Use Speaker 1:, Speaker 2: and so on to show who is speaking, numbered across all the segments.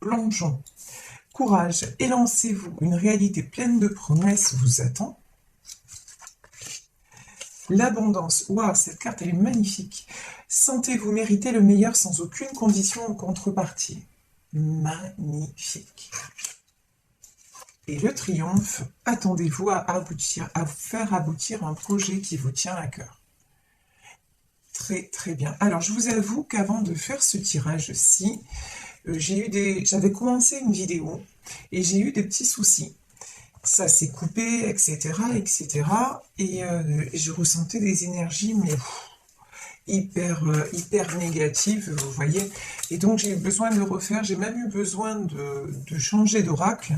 Speaker 1: plongeons. Courage, élancez-vous, une réalité pleine de promesses vous attend. L'abondance, waouh, cette carte elle est magnifique. Sentez-vous mériter le meilleur sans aucune condition ou contrepartie. Magnifique. Et le triomphe, attendez-vous à faire aboutir un projet qui vous tient à cœur. Très très bien. Alors je vous avoue qu'avant de faire ce tirage-ci, j'avais commencé une vidéo et j'ai eu des petits soucis. Ça s'est coupé, etc., etc. Et je ressentais des énergies, mais hyper négatives, vous voyez. Et donc j'ai eu besoin de refaire, j'ai même eu besoin de changer d'oracle.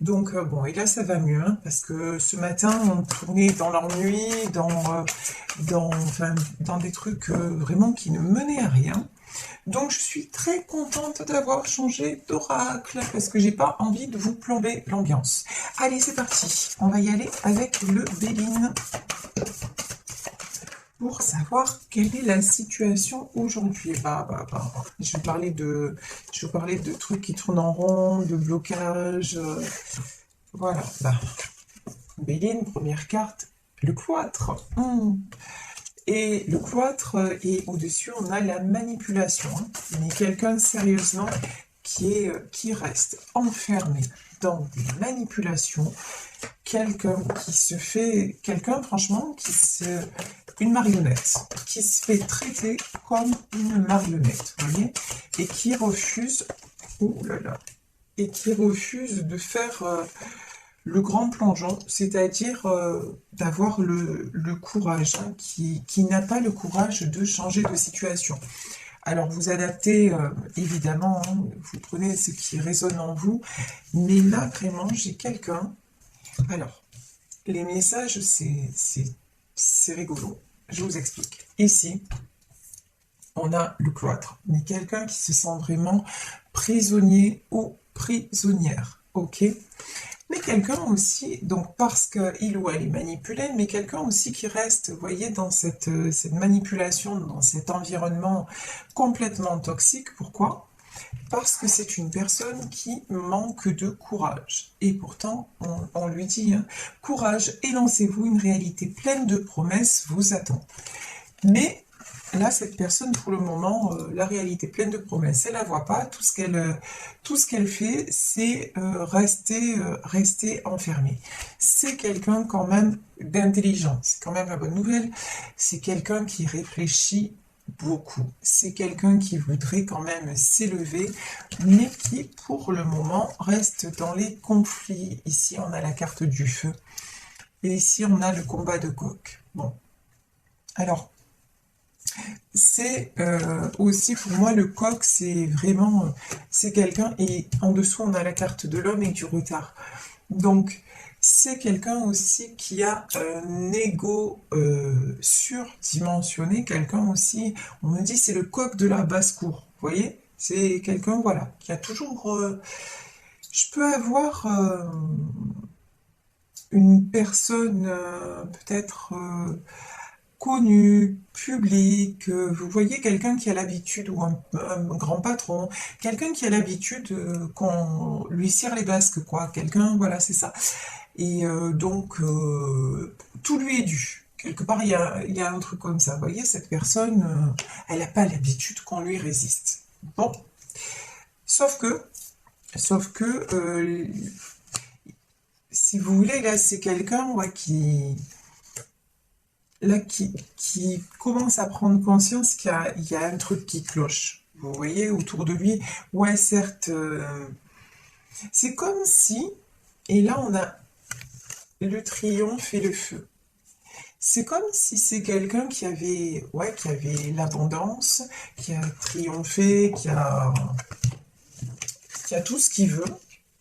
Speaker 1: Donc bon, et là ça va mieux, hein, parce que ce matin on tournait dans l'ennui, enfin, dans des trucs vraiment qui ne menaient à rien. Donc je suis très contente d'avoir changé d'oracle, parce que j'ai pas envie de vous plomber l'ambiance. Allez, c'est parti, on va y aller avec le Béline, pour savoir quelle est la situation aujourd'hui. Je vais parler de trucs qui tournent en rond, de blocage, voilà. Béline, première carte, le cloître. Et le cloître, et au-dessus, on a la manipulation. Mais quelqu'un, sérieusement, qui reste enfermé dans des manipulations. Franchement, une marionnette, qui se fait traiter comme une marionnette, vous voyez, et qui refuse, de faire le grand plongeon, c'est-à-dire d'avoir le courage, hein, qui n'a pas le courage de changer de situation. Alors vous adaptez, évidemment, hein, vous prenez ce qui résonne en vous, mais là vraiment j'ai quelqu'un. Alors, les messages c'est rigolo, je vous explique. Ici, on a le cloître, mais quelqu'un qui se sent vraiment prisonnier ou prisonnière, ok? Mais quelqu'un aussi, donc parce qu'il ou elle est manipulé, mais quelqu'un aussi qui reste, vous voyez, dans cette manipulation, dans cet environnement complètement toxique. Pourquoi? Parce que c'est une personne qui manque de courage. Et pourtant, on lui dit, hein, courage, élancez-vous, une réalité pleine de promesses vous attend. Mais là, cette personne, pour le moment, la réalité pleine de promesses, elle la voit pas. Tout ce qu'elle fait, c'est rester enfermée. C'est quelqu'un quand même d'intelligent. C'est quand même la bonne nouvelle. C'est quelqu'un qui réfléchit beaucoup. C'est quelqu'un qui voudrait quand même s'élever, mais qui, pour le moment, reste dans les conflits. Ici, on a la carte du feu. Et ici, on a le combat de coq. Bon. Alors, c'est aussi pour moi le coq, c'est vraiment, c'est quelqu'un, et en dessous on a la carte de l'homme et du retard. Donc c'est quelqu'un aussi qui a un ego surdimensionné, quelqu'un aussi, on me dit c'est le coq de la basse-cour, vous voyez, c'est quelqu'un, voilà, qui a toujours, je peux avoir une personne peut-être connu, public, vous voyez, quelqu'un qui a l'habitude, ou un grand patron, quelqu'un qui a l'habitude qu'on lui cire les basques, quoi, quelqu'un, voilà, c'est ça. Et donc, tout lui est dû. Quelque part, il y a un truc comme ça. Vous voyez, cette personne, elle n'a pas l'habitude qu'on lui résiste. Bon, sauf que, si vous voulez, là, c'est quelqu'un, ouais, qui commence à prendre conscience qu'il y a un truc qui cloche. Vous voyez, autour de lui, ouais, certes, c'est comme si, et là on a le triomphe et le feu. C'est comme si c'est quelqu'un qui avait l'abondance, qui a triomphé, qui a tout ce qu'il veut,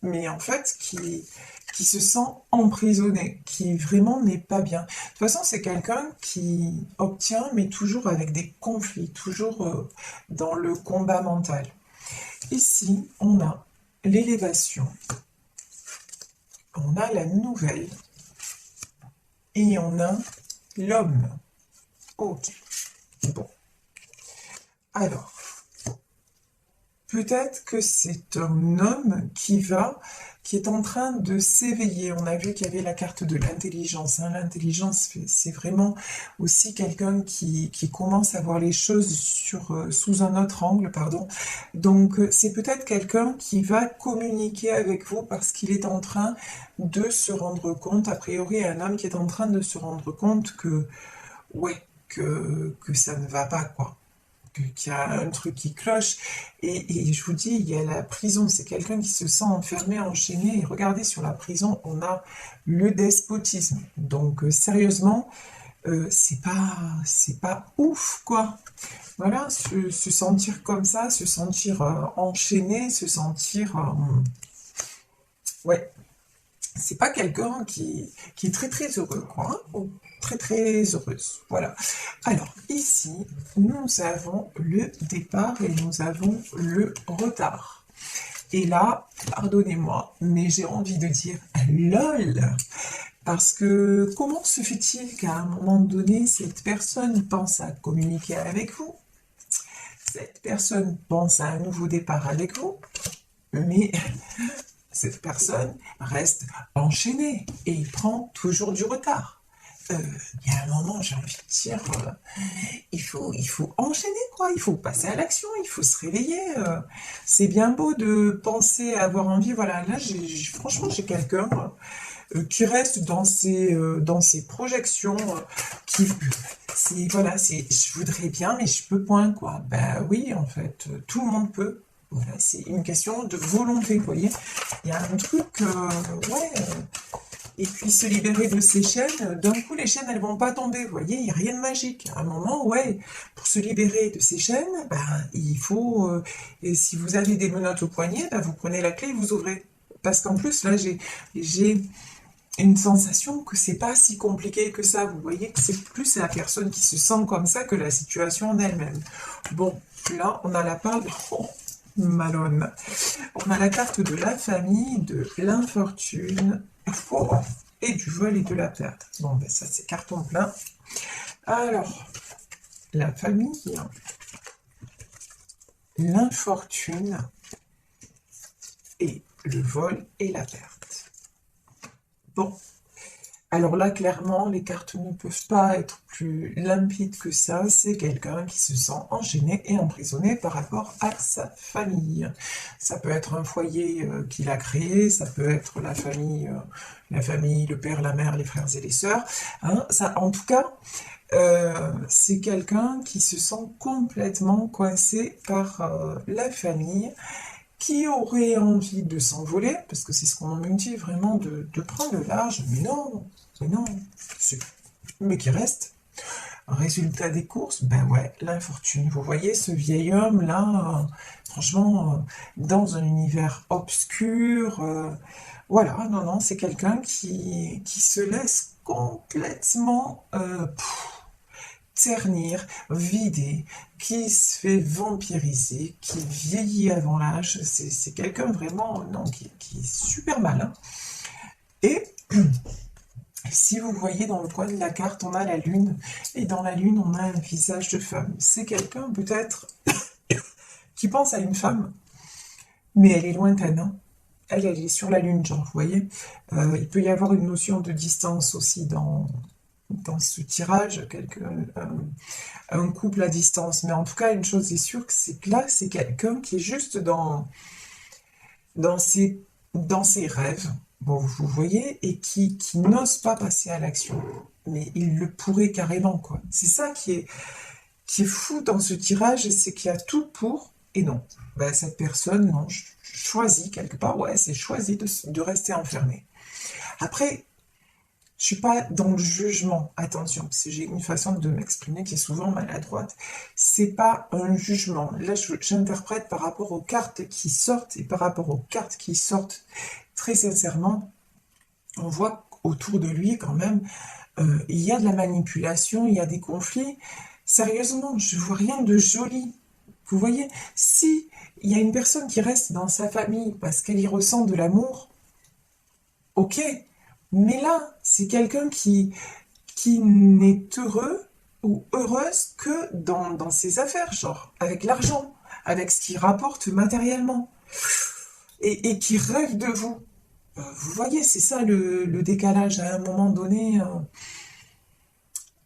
Speaker 1: mais en fait qui se sent emprisonné, qui vraiment n'est pas bien. De toute façon, c'est quelqu'un qui obtient, mais toujours avec des conflits, toujours dans le combat mental. Ici, on a l'élévation, on a la nouvelle, et on a l'homme. Ok. Bon. Alors, peut-être que c'est un homme qui est en train de s'éveiller. On a vu qu'il y avait la carte de l'intelligence, hein. L'intelligence, c'est vraiment aussi quelqu'un qui commence à voir les choses sous un autre angle, pardon. Donc, c'est peut-être quelqu'un qui va communiquer avec vous parce qu'il est en train de se rendre compte, a priori, un homme qui est en train de se rendre compte que, ouais, que ça ne va pas, quoi, qu'il y a un truc qui cloche. Et je vous dis, il y a la prison, c'est quelqu'un qui se sent enfermé, enchaîné. Et regardez, sur la prison, on a le despotisme. Donc, sérieusement, c'est pas ouf, quoi. Voilà, se sentir comme ça, se sentir enchaîné, se sentir... ouais, c'est pas quelqu'un qui est très très heureux, quoi, hein, ou très très heureuse. Voilà. Alors, ici, nous avons le départ et nous avons le retard. Et là, pardonnez-moi, mais j'ai envie de dire LOL. Parce que comment se fait-il qu'à un moment donné, cette personne pense à communiquer avec vous, cette personne pense à un nouveau départ avec vous, mais cette personne reste enchaînée et prend toujours du retard. Il y a un moment, j'ai envie de dire, il faut enchaîner, quoi. Il faut passer à l'action, il faut se réveiller. C'est bien beau de penser avoir envie. Voilà, là, franchement, j'ai quelqu'un qui reste dans ses projections, voilà, je voudrais bien, mais je peux point, quoi. Ben oui, en fait, tout le monde peut. Voilà, c'est une question de volonté, vous voyez. Il y a un truc, ouais. Et puis se libérer de ces chaînes, d'un coup les chaînes elles vont pas tomber, vous voyez, il n'y a rien de magique. À un moment, ouais, pour se libérer de ces chaînes, ben, il faut, et si vous avez des menottes au poignet, ben, vous prenez la clé et vous ouvrez. Parce qu'en plus, là, j'ai une sensation que c'est pas si compliqué que ça. Vous voyez que c'est plus la personne qui se sent comme ça que la situation en elle-même. Bon, là, on a la parole... Oh, Malone. On a la carte de la famille, de l'infortune, oh, et du vol et de la perte. Bon, ben ça, c'est carton plein. Alors, la famille, l'infortune, et le vol et la perte. Bon. Alors là, clairement, les cartes ne peuvent pas être plus limpides que ça. C'est quelqu'un qui se sent enchaîné et emprisonné par rapport à sa famille. Ça peut être un foyer qu'il a créé, ça peut être la famille, le père, la mère, les frères et les sœurs. Hein, ça, en tout cas, c'est quelqu'un qui se sent complètement coincé par la famille, qui aurait envie de s'envoler, parce que c'est ce qu'on me dit vraiment, de prendre le large, mais non, mais qui reste. Résultat des courses, ben ouais, l'infortune. Vous voyez ce vieil homme-là, franchement, dans un univers obscur, voilà, non, c'est quelqu'un qui se laisse complètement ternir, vider, qui se fait vampiriser, qui vieillit avant l'âge. C'est quelqu'un vraiment, non, qui est super malin. Et si vous voyez dans le coin de la carte, on a la lune, et dans la lune, on a un visage de femme. C'est quelqu'un peut-être qui pense à une femme, mais elle est lointaine, hein. Elle est sur la lune, genre, vous voyez. Il peut y avoir une notion de distance aussi dans ce tirage, un couple à distance. Mais en tout cas, une chose est sûre, c'est que là, c'est quelqu'un qui est juste dans ses rêves, bon, vous voyez, et qui n'ose pas passer à l'action. Mais il le pourrait carrément, quoi. C'est ça qui est fou dans ce tirage, c'est qu'il y a tout pour et non. Ben, cette personne, non, choisit quelque part, ouais, c'est choisi de rester enfermé. Après, je suis pas dans le jugement, attention, parce que j'ai une façon de m'exprimer qui est souvent maladroite. C'est pas un jugement. Là, j'interprète par rapport aux cartes qui sortent, et par rapport aux cartes qui sortent, très sincèrement, on voit autour de lui quand même, il y a de la manipulation, il y a des conflits. Sérieusement, je vois rien de joli. Vous voyez, si il y a une personne qui reste dans sa famille parce qu'elle y ressent de l'amour, ok. Mais là, c'est quelqu'un qui n'est heureux ou heureuse que dans ses affaires, genre, avec l'argent. avec ce qu'il rapporte matériellement, et qui rêve de vous. Vous voyez, c'est ça le décalage. À un moment donné,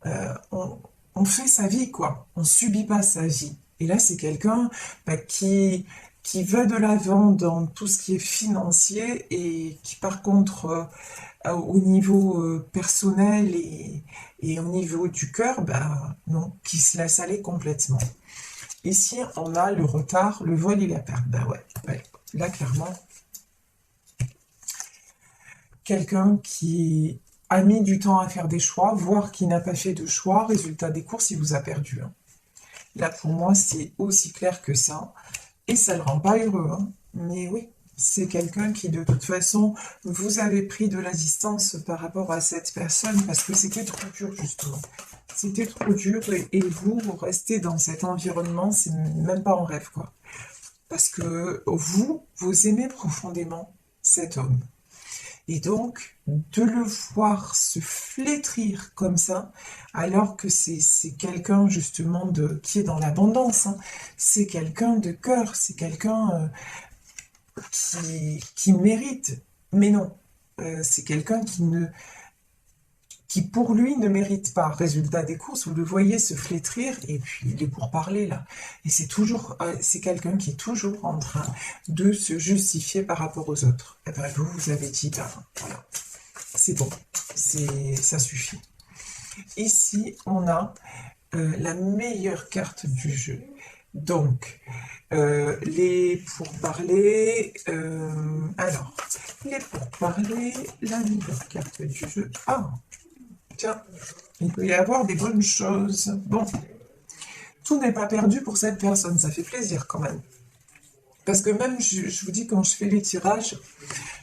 Speaker 1: on fait sa vie, quoi. On subit pas sa vie. Et là, c'est quelqu'un qui va de l'avant dans tout ce qui est financier et qui, par contre, au niveau personnel et au niveau du cœur, non, qui se laisse aller complètement. Ici, on a le retard, le vol et la perte. Ouais. Là, clairement, quelqu'un qui a mis du temps à faire des choix, voire qui n'a pas fait de choix, résultat des courses, il vous a perdu. Hein. Là, pour moi, c'est aussi clair que ça. Et ça ne le rend pas heureux. Hein. Mais oui, c'est quelqu'un qui, de toute façon, vous avez pris de la distance par rapport à cette personne parce que c'était trop dur, justement. C'était trop dur et vous restez dans cet environnement, c'est même pas en rêve, quoi. Parce que vous aimez profondément cet homme. Et donc, de le voir se flétrir comme ça, alors que c'est quelqu'un justement qui est dans l'abondance, hein. C'est quelqu'un de cœur, c'est quelqu'un qui mérite. Mais non, c'est quelqu'un qui pour lui ne mérite pas. Résultat des courses, vous le voyez se flétrir et puis il est pour parler là. Et c'est quelqu'un qui est toujours en train de se justifier par rapport aux autres. Et bien vous avez dit, voilà, c'est bon, ça suffit. Ici, on a la meilleure carte du jeu. Donc, les pourparlers, les pourparlers, la meilleure carte du jeu. Ah, tiens, il peut y avoir des bonnes choses. Bon, tout n'est pas perdu pour cette personne, ça fait plaisir quand même. Parce que même, je vous dis, quand je fais les tirages,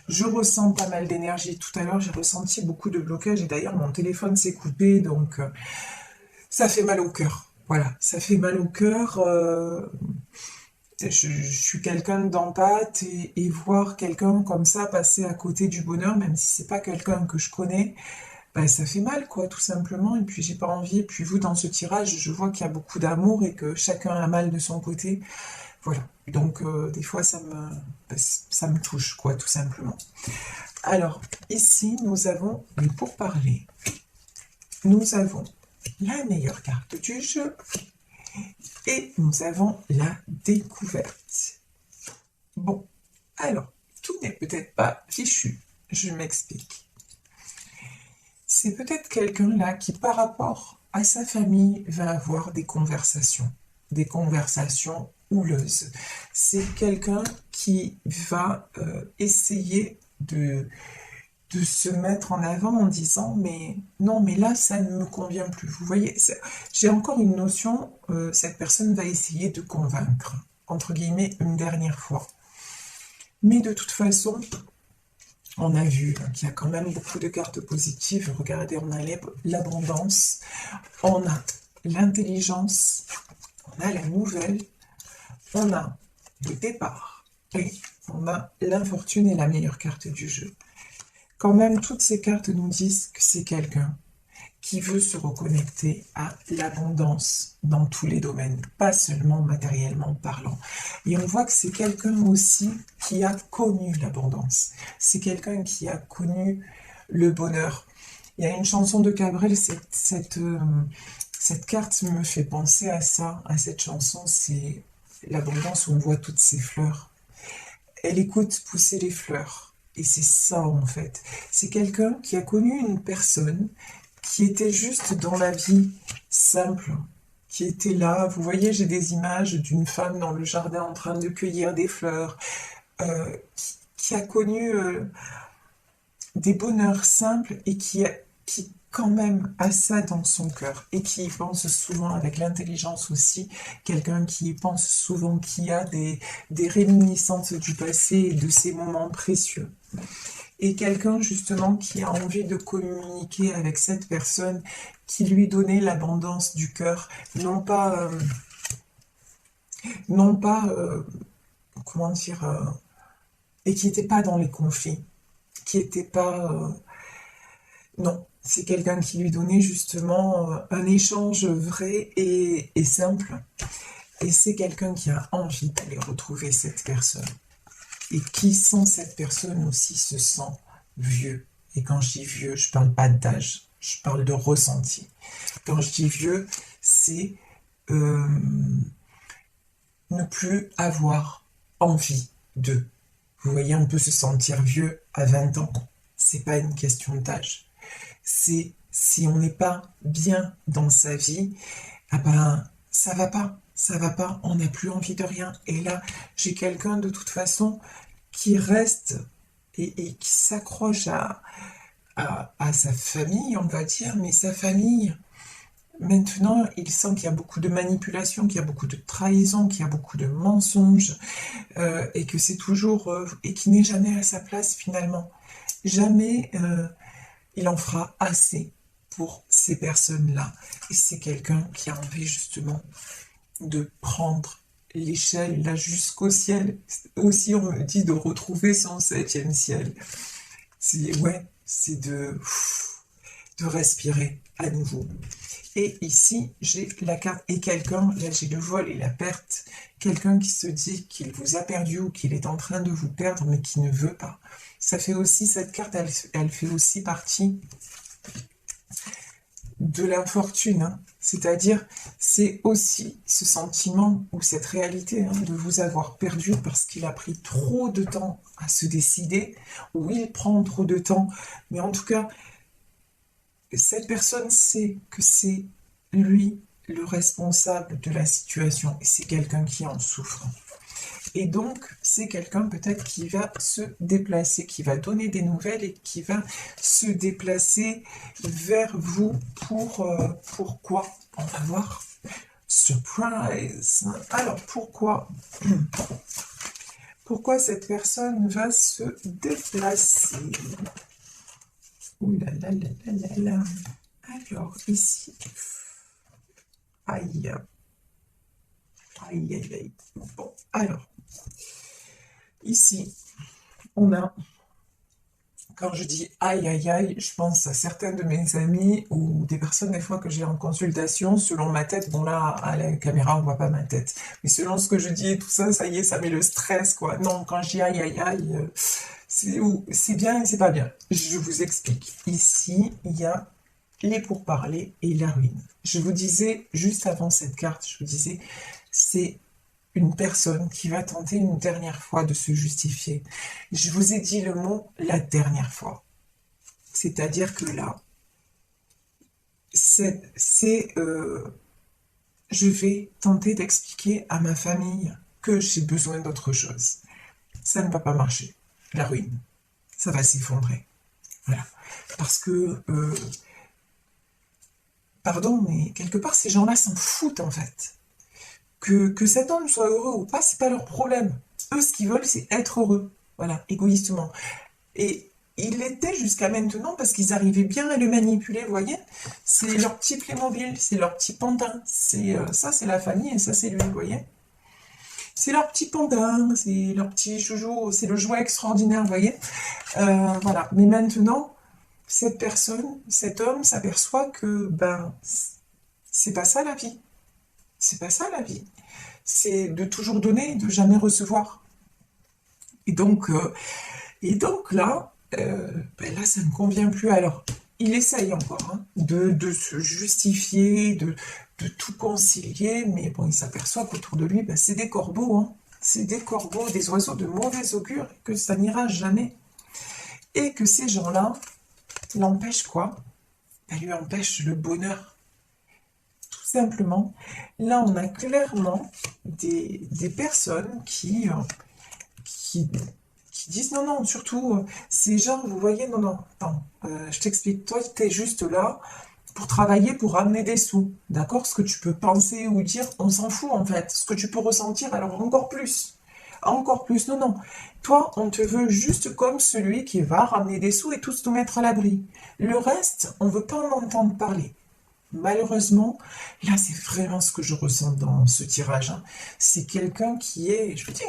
Speaker 1: je ressens pas mal d'énergie. Tout à l'heure, j'ai ressenti beaucoup de blocage et d'ailleurs, mon téléphone s'est coupé, donc ça fait mal au cœur. Voilà, ça fait mal au cœur. Je suis quelqu'un d'empathe et voir quelqu'un comme ça passer à côté du bonheur, même si c'est pas quelqu'un que je connais, ça fait mal, quoi, tout simplement. Et puis j'ai pas envie. Et puis vous, dans ce tirage, je vois qu'il y a beaucoup d'amour et que chacun a mal de son côté. Voilà. Donc des fois, ça me touche, quoi, tout simplement. Alors ici, nous avons les pourparlers. Nous avons la meilleure carte du jeu. Et nous avons la découverte. Bon, alors, tout n'est peut-être pas fichu. Je m'explique. C'est peut-être quelqu'un là qui, par rapport à sa famille, va avoir des conversations houleuses. C'est quelqu'un qui va essayer de se mettre en avant en disant mais non, mais là ça ne me convient plus. Vous voyez, j'ai encore une notion, cette personne va essayer de convaincre, entre guillemets, une dernière fois. Mais de toute façon, on a vu qu'il y a quand même beaucoup de cartes positives. Regardez, on a l'abondance, on a l'intelligence, on a la nouvelle, on a le départ, et on a l'infortune et la meilleure carte du jeu. Quand même, toutes ces cartes nous disent que c'est quelqu'un qui veut se reconnecter à l'abondance dans tous les domaines, pas seulement matériellement parlant. Et on voit que c'est quelqu'un aussi qui a connu l'abondance. C'est quelqu'un qui a connu le bonheur. Il y a une chanson de Cabrel, cette carte me fait penser à ça, à cette chanson, c'est l'abondance où on voit toutes ces fleurs. Elle écoute pousser les fleurs. Et c'est ça, en fait. C'est quelqu'un qui a connu une personne qui était juste dans la vie simple, qui était là. Vous voyez, j'ai des images d'une femme dans le jardin en train de cueillir des fleurs, qui a connu des bonheurs simples et qui quand même a ça dans son cœur et qui y pense souvent avec l'intelligence aussi, quelqu'un qui y pense souvent, qui a des réminiscences du passé et de ces moments précieux. Et quelqu'un justement qui a envie de communiquer avec cette personne, qui lui donnait l'abondance du cœur, non pas comment dire, et qui n'était pas dans les conflits, qui n'était pas... non, c'est quelqu'un qui lui donnait justement un échange vrai et simple. Et c'est quelqu'un qui a envie d'aller retrouver cette personne. Et qui, sans cette personne aussi, se sent vieux. Et quand je dis vieux, je ne parle pas d'âge, je parle de ressenti. Quand je dis vieux, c'est ne plus avoir envie de. Vous voyez, on peut se sentir vieux à 20 ans. C'est pas une question d'âge. C'est si on n'est pas bien dans sa vie, ah ben, ça va pas, on n'a plus envie de rien. Et là, j'ai quelqu'un de toute façon qui reste et qui s'accroche à sa famille, on va dire, mais sa famille, maintenant, il sent qu'il y a beaucoup de manipulation, qu'il y a beaucoup de trahison, qu'il y a beaucoup de mensonges, et que c'est toujours, et qu'il n'est jamais à sa place finalement. Jamais il en fera assez pour ces personnes-là. Et c'est quelqu'un qui a envie justement de prendre l'échelle là jusqu'au ciel. Aussi, on me dit de retrouver son 7e ciel. C'est de respirer à nouveau. Et ici, j'ai la carte et quelqu'un, là j'ai le vol et la perte, quelqu'un qui se dit qu'il vous a perdu ou qu'il est en train de vous perdre mais qui ne veut pas. Ça fait aussi, cette carte, elle fait aussi partie de l'infortune, hein. C'est-à-dire, c'est aussi ce sentiment ou cette réalité de vous avoir perdu parce qu'il a pris trop de temps à se décider, ou il prend trop de temps, mais en tout cas, cette personne sait que c'est lui le responsable de la situation et c'est quelqu'un qui en souffre. Et donc, c'est quelqu'un peut-être qui va se déplacer, qui va donner des nouvelles et qui va se déplacer vers vous pourquoi? On va voir. Surprise! Alors, pourquoi? Pourquoi cette personne va se déplacer? Ouh là là là là là là. Alors, ici. Aïe. Aïe, aïe, aïe. Bon, alors. Ici, on a, quand je dis aïe, aïe, aïe, je pense à certains de mes amis ou des personnes des fois que j'ai en consultation, selon ma tête, bon là, à la caméra, on voit pas ma tête, mais selon ce que je dis et tout ça, ça y est, ça met le stress, quoi. Non, quand je dis aïe, aïe, aïe, c'est bien et c'est pas bien. Je vous explique. Ici, il y a les pourparlers et la ruine. Je vous disais, juste avant cette carte, je vous disais, c'est une personne qui va tenter une dernière fois de se justifier. Je vous ai dit le mot « la dernière fois ». C'est-à-dire que là, je vais tenter d'expliquer à ma famille que j'ai besoin d'autre chose. Ça ne va pas marcher. La ruine. Ça va s'effondrer. Voilà. Parce que, pardon, mais quelque part, ces gens-là s'en foutent en fait. Que cet homme soit heureux ou pas, c'est pas leur problème. Eux, ce qu'ils veulent, c'est être heureux. Voilà, égoïstement. Et il l'était jusqu'à maintenant parce qu'ils arrivaient bien à le manipuler, vous voyez. C'est leur petit Playmobil, c'est leur petit pantin. Ça, c'est la famille et ça, c'est lui, vous voyez. C'est leur petit pantin, c'est leur petit joujou, c'est le jouet extraordinaire, vous voyez. Voilà. Mais maintenant, cette personne, cet homme s'aperçoit que, c'est pas ça la vie. C'est pas ça la vie. C'est de toujours donner, de jamais recevoir. Et donc là, là, ça ne convient plus. Alors, il essaye encore de se justifier, de tout concilier, mais bon, il s'aperçoit qu'autour de lui, c'est des corbeaux. C'est des corbeaux, des oiseaux de mauvais augure, et que ça n'ira jamais. Et que ces gens-là l'empêchent quoi? Lui empêchent le bonheur. Simplement, là on a clairement des personnes qui disent non, surtout, ces gens, vous voyez, non, attends, je t'explique, toi tu es juste là pour travailler, pour ramener des sous, d'accord? Ce que tu peux penser ou dire, on s'en fout en fait, ce que tu peux ressentir, alors encore plus, non, toi on te veut juste comme celui qui va ramener des sous et tous te mettre à l'abri. Le reste, on veut pas en entendre parler. Malheureusement, là, c'est vraiment ce que je ressens dans ce tirage. C'est quelqu'un qui est, je veux dire,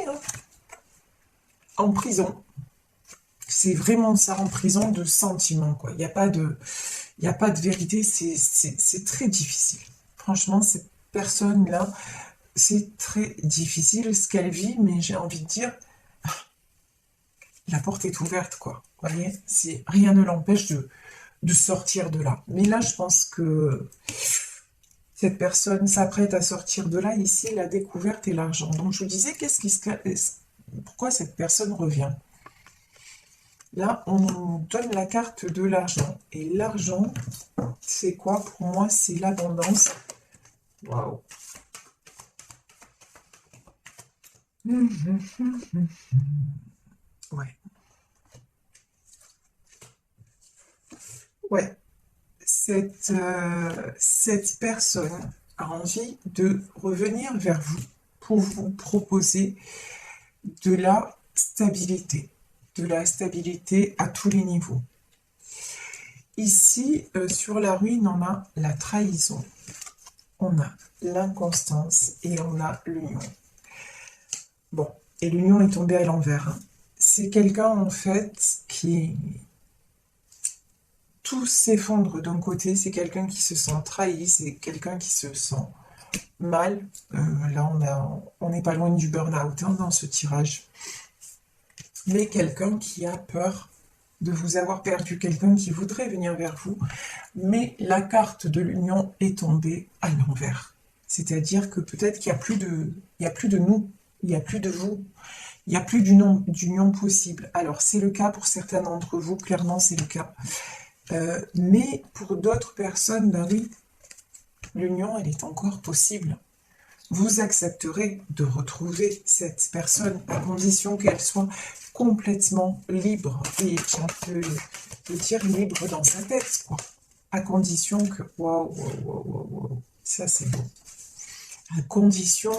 Speaker 1: en prison. C'est vraiment ça, en prison de sentiments, quoi. Il n'y a pas de vérité, c'est très difficile. Franchement, cette personne-là, c'est très difficile ce qu'elle vit, mais j'ai envie de dire, la porte est ouverte, quoi. Vous voyez, rien ne l'empêche de sortir de là. Mais là, je pense que cette personne s'apprête à sortir de là. Ici, la découverte et l'argent. Donc, je vous disais, pourquoi cette personne revient? Là, on nous donne la carte de l'argent. Et l'argent, c'est quoi? Pour moi, c'est l'abondance. Waouh! Ouais. Ouais. Cette personne a envie de revenir vers vous pour vous proposer de la stabilité. De la stabilité à tous les niveaux. Ici, sur la ruine, on a la trahison, on a l'inconstance et on a l'union. Bon, et l'union est tombée à l'envers. Hein. C'est quelqu'un, en fait, qui... Tout s'effondre d'un côté, c'est quelqu'un qui se sent trahi, c'est quelqu'un qui se sent mal. Là, on n'est pas loin du burn-out hein, dans ce tirage. Mais quelqu'un qui a peur de vous avoir perdu, quelqu'un qui voudrait venir vers vous, mais la carte de l'union est tombée à l'envers. C'est-à-dire que peut-être qu'il n'y a plus de, il y a plus de nous, il n'y a plus de vous, il n'y a plus d'union possible. Alors c'est le cas pour certains d'entre vous, clairement c'est le cas. Mais pour d'autres personnes, ben oui, l'union elle est encore possible. Vous accepterez de retrouver cette personne à condition qu'elle soit complètement libre et qu'on peut dire libre dans sa tête, quoi. À condition que... Waouh, waouh, waouh, waouh, ça c'est beau. À condition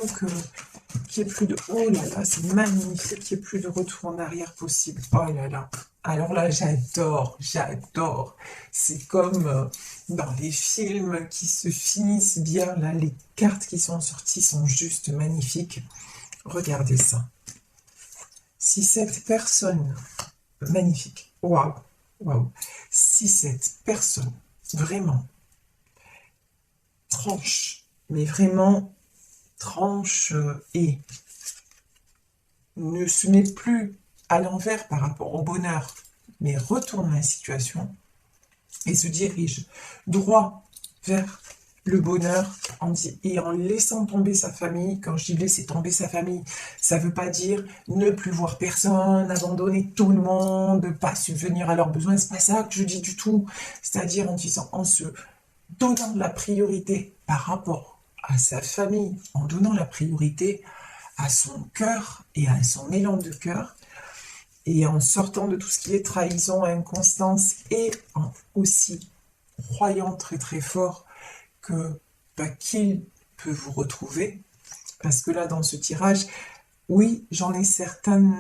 Speaker 1: qu'il n'y ait plus de... Oh là là, c'est magnifique, qu'il n'y ait plus de retour en arrière possible. Oh là là. Alors là, j'adore, j'adore. C'est comme dans les films qui se finissent bien. Là, les cartes qui sont sorties sont juste magnifiques. Regardez ça. Si cette personne... Magnifique. Waouh, waouh. Si cette personne, vraiment, tranche, mais vraiment tranche et ne se met plus à l'envers par rapport au bonheur, mais retourne la situation et se dirige droit vers le bonheur et en laissant tomber sa famille. Quand je dis laisser tomber sa famille, ça ne veut pas dire ne plus voir personne, abandonner tout le monde, pas subvenir à leurs besoins, c'est pas ça que je dis du tout. C'est-à-dire en se donnant la priorité par rapport à sa famille, en donnant la priorité à son cœur et à son élan de cœur, et en sortant de tout ce qui est trahison, inconstance, et en aussi croyant très très fort que qu'il peut vous retrouver, parce que là dans ce tirage, oui, j'en ai certaines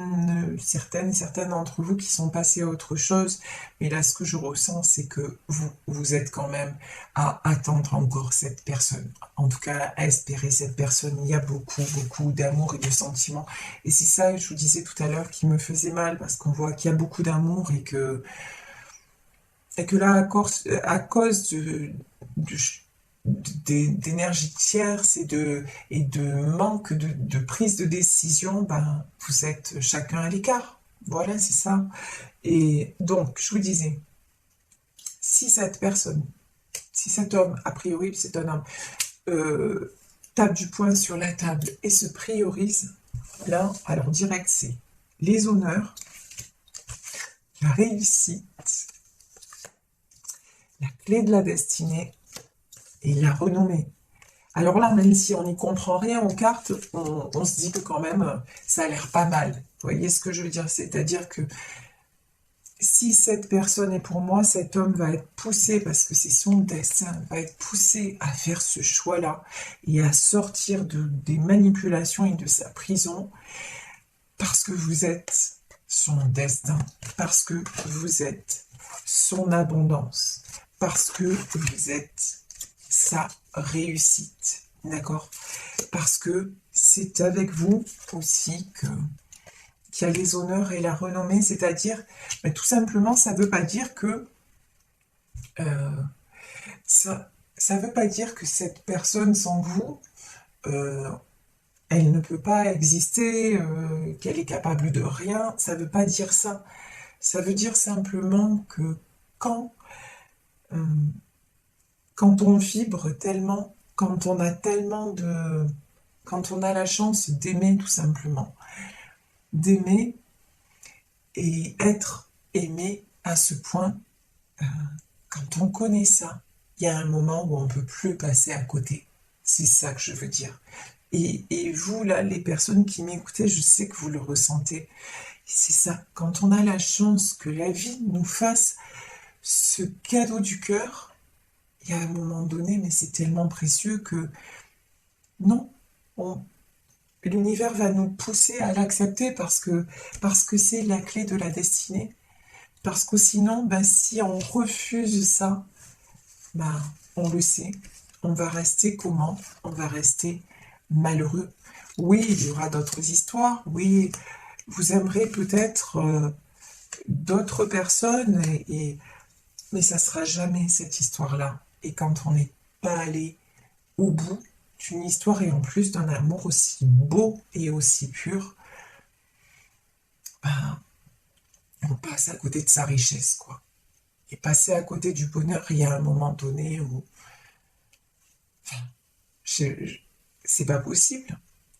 Speaker 1: d'entre vous qui sont passées à autre chose, mais là, ce que je ressens, c'est que vous êtes quand même à attendre encore cette personne. En tout cas, à espérer cette personne. Il y a beaucoup, beaucoup d'amour et de sentiments. Et c'est ça, je vous disais tout à l'heure, qui me faisait mal, parce qu'on voit qu'il y a beaucoup d'amour et que là, à cause d'énergie tierce et de manque de prise de décision, ben, vous êtes chacun à l'écart. Voilà, c'est ça. Et donc, je vous disais, si cette personne, si cet homme, a priori, c'est un homme, tape du poing sur la table et se priorise, là, alors direct, c'est les honneurs, la réussite, la clé de la destinée et la renommée. Alors là, même si on n'y comprend rien aux cartes, on se dit que quand même, ça a l'air pas mal. Vous voyez ce que je veux dire? C'est-à-dire que si cette personne est pour moi, cet homme va être poussé, parce que c'est son destin, va être poussé à faire ce choix-là et à sortir des manipulations et de sa prison, parce que vous êtes son destin, parce que vous êtes son abondance, parce que vous êtes sa réussite, d'accord? Parce que c'est avec vous aussi qu'il y a les honneurs et la renommée, c'est-à-dire, mais tout simplement, ça ne veut pas dire que ça veut pas dire que cette personne sans vous, elle ne peut pas exister, qu'elle est capable de rien, ça ne veut pas dire ça. Ça veut dire simplement que quand, euh, quand on vibre tellement, quand on a la chance d'aimer tout simplement, d'aimer et être aimé à ce point, euh, quand on connaît ça, il y a un moment où on ne peut plus passer à côté. C'est ça que je veux dire. Et vous, là, les personnes qui m'écoutez, je sais que vous le ressentez. C'est ça, quand on a la chance que la vie nous fasse ce cadeau du cœur, il y a un moment donné, mais c'est tellement précieux que non, on- l'univers va nous pousser à l'accepter parce que c'est la clé de la destinée. Parce que sinon, ben, si on refuse ça, ben, on le sait, on va rester comment? On va rester malheureux. Oui, il y aura d'autres histoires. Oui, vous aimerez peut-être d'autres personnes, mais ça sera jamais cette histoire-là. Et quand on n'est pas allé au bout d'une histoire et en plus d'un amour aussi beau et aussi pur, ben, on passe à côté de sa richesse, quoi. Et passer à côté du bonheur, il y a un moment donné où je- je- c'est pas possible.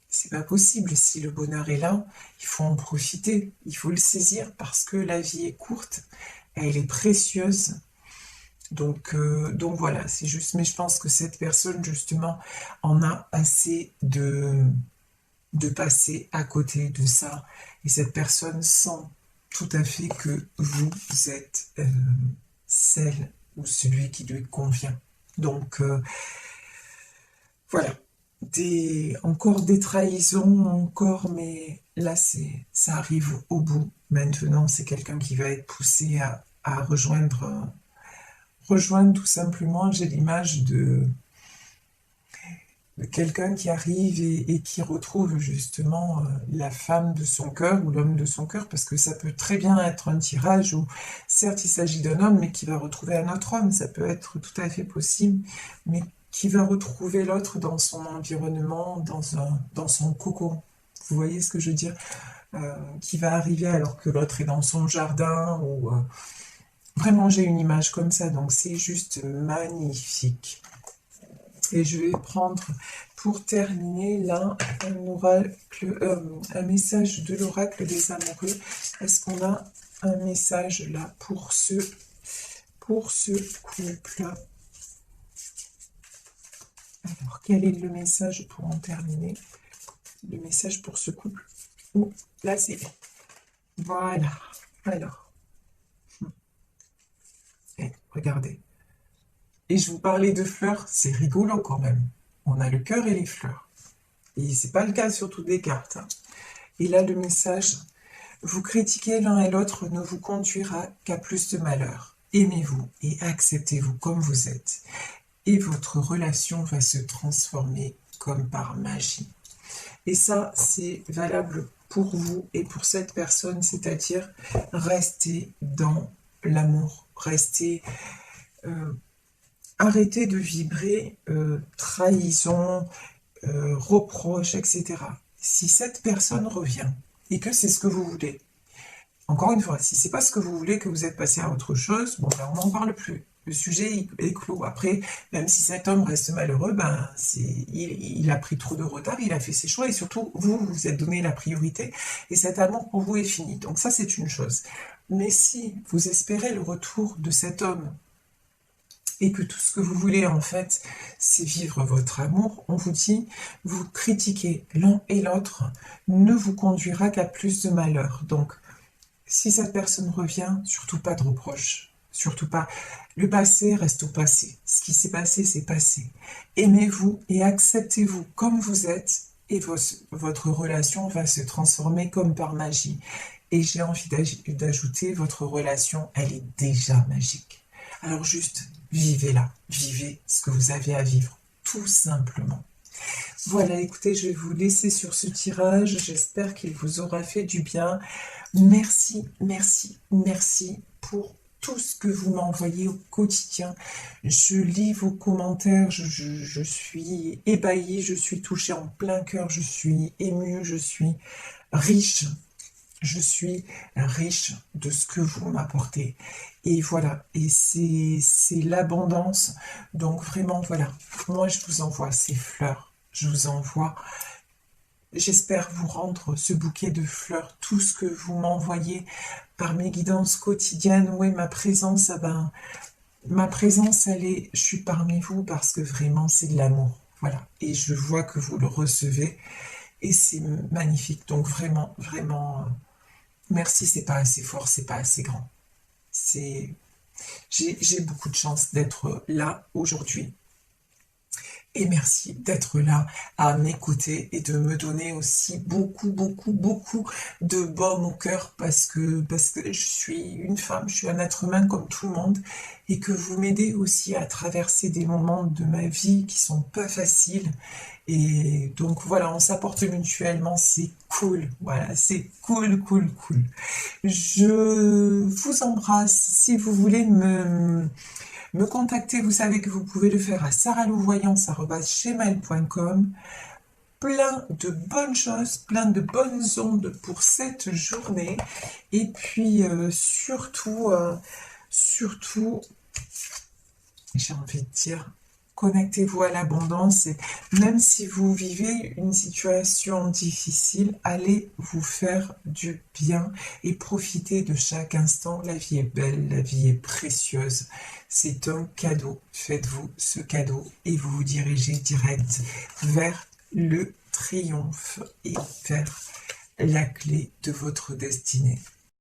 Speaker 1: C'est pas possible. Si le bonheur est là, il faut en profiter, il faut le saisir parce que la vie est courte, elle est précieuse. Donc voilà, c'est juste. Mais je pense que cette personne, justement, en a assez de passer à côté de ça. Et cette personne sent tout à fait que vous êtes celle ou celui qui lui convient. Donc voilà, encore des trahisons, encore, mais là ça arrive au bout. Maintenant, c'est quelqu'un qui va être poussé à rejoindre tout simplement. J'ai l'image de quelqu'un qui arrive et qui retrouve justement la femme de son cœur ou l'homme de son cœur, parce que ça peut très bien être un tirage où, certes, il s'agit d'un homme, mais qui va retrouver un autre homme, ça peut être tout à fait possible, mais qui va retrouver l'autre dans son environnement, dans son cocon. Vous voyez ce que je veux dire? Qui va arriver alors que l'autre est dans son jardin, ou vraiment j'ai une image comme ça, donc c'est juste magnifique. Et je vais prendre pour terminer là un message de l'oracle des amoureux. Est-ce qu'on a un message là pour ce couple? Alors, quel est le message pour en terminer? Le message pour ce couple. Oh, là, c'est... Voilà. Alors, regardez. Et je vous parlais de fleurs, c'est rigolo quand même. On a le cœur et les fleurs. Et c'est pas le cas sur toutes les cartes, hein. Et là, le message, vous critiquer l'un et l'autre ne vous conduira qu'à plus de malheur. Aimez-vous et acceptez-vous comme vous êtes. Et votre relation va se transformer comme par magie. Et ça, c'est valable pour vous et pour cette personne, c'est-à-dire restez dans l'amour, arrêtez de vibrer trahison, reproche, etc. Si cette personne revient et que c'est ce que vous voulez, encore une fois, si c'est pas ce que vous voulez, que vous êtes passé à autre chose, bon, ben, on n'en parle plus. Le sujet est clos. Après, même si cet homme reste malheureux, ben, il a pris trop de retard, il a fait ses choix, et surtout, vous vous êtes donné la priorité, et cet amour pour vous est fini. Donc ça, c'est une chose. Mais si vous espérez le retour de cet homme, et que tout ce que vous voulez, en fait, c'est vivre votre amour, on vous dit, vous critiquez l'un et l'autre ne vous conduira qu'à plus de malheur. Donc, si cette personne revient, surtout pas de reproches. Surtout pas. Le passé reste au passé. Ce qui s'est passé, c'est passé. Aimez-vous et acceptez-vous comme vous êtes et votre relation va se transformer comme par magie. Et j'ai envie d'ajouter, votre relation, elle est déjà magique. Alors juste, vivez-la. Vivez ce que vous avez à vivre. Tout simplement. Voilà, écoutez, je vais vous laisser sur ce tirage. J'espère qu'il vous aura fait du bien. Merci, merci, merci pour tout ce que vous m'envoyez au quotidien. Je lis vos commentaires, je suis ébahie, je suis touchée en plein cœur, je suis émue, je suis riche. Je suis riche de ce que vous m'apportez. Et voilà, et c'est l'abondance. Donc vraiment, voilà, moi je vous envoie ces fleurs. Je vous envoie, j'espère vous rendre ce bouquet de fleurs, tout ce que vous m'envoyez par mes guidances quotidiennes. Oui, ma présence, ah ben, ma présence, je suis parmi vous parce que vraiment c'est de l'amour. Voilà, et je vois que vous le recevez et c'est magnifique. Donc vraiment, vraiment, merci, c'est pas assez fort, c'est pas assez grand. C'est, j'ai beaucoup de chance d'être là aujourd'hui. Et merci d'être là à m'écouter et de me donner aussi beaucoup, beaucoup, beaucoup de baume au cœur parce que je suis une femme, je suis un être humain comme tout le monde et que vous m'aidez aussi à traverser des moments de ma vie qui sont pas faciles. Et donc voilà, on s'apporte mutuellement, c'est cool. Voilà, c'est cool, cool, cool. Je vous embrasse. Si vous voulez me contacter, vous savez que vous pouvez le faire à saralouvoyance@gmail.com. Plein de bonnes choses, plein de bonnes ondes pour cette journée. Et puis surtout, j'ai envie de dire, connectez-vous à l'abondance. Et même si vous vivez une situation difficile, allez vous faire du bien et profitez de chaque instant. La vie est belle, la vie est précieuse. C'est un cadeau. Faites-vous ce cadeau et vous vous dirigez direct vers le triomphe et vers la clé de votre destinée.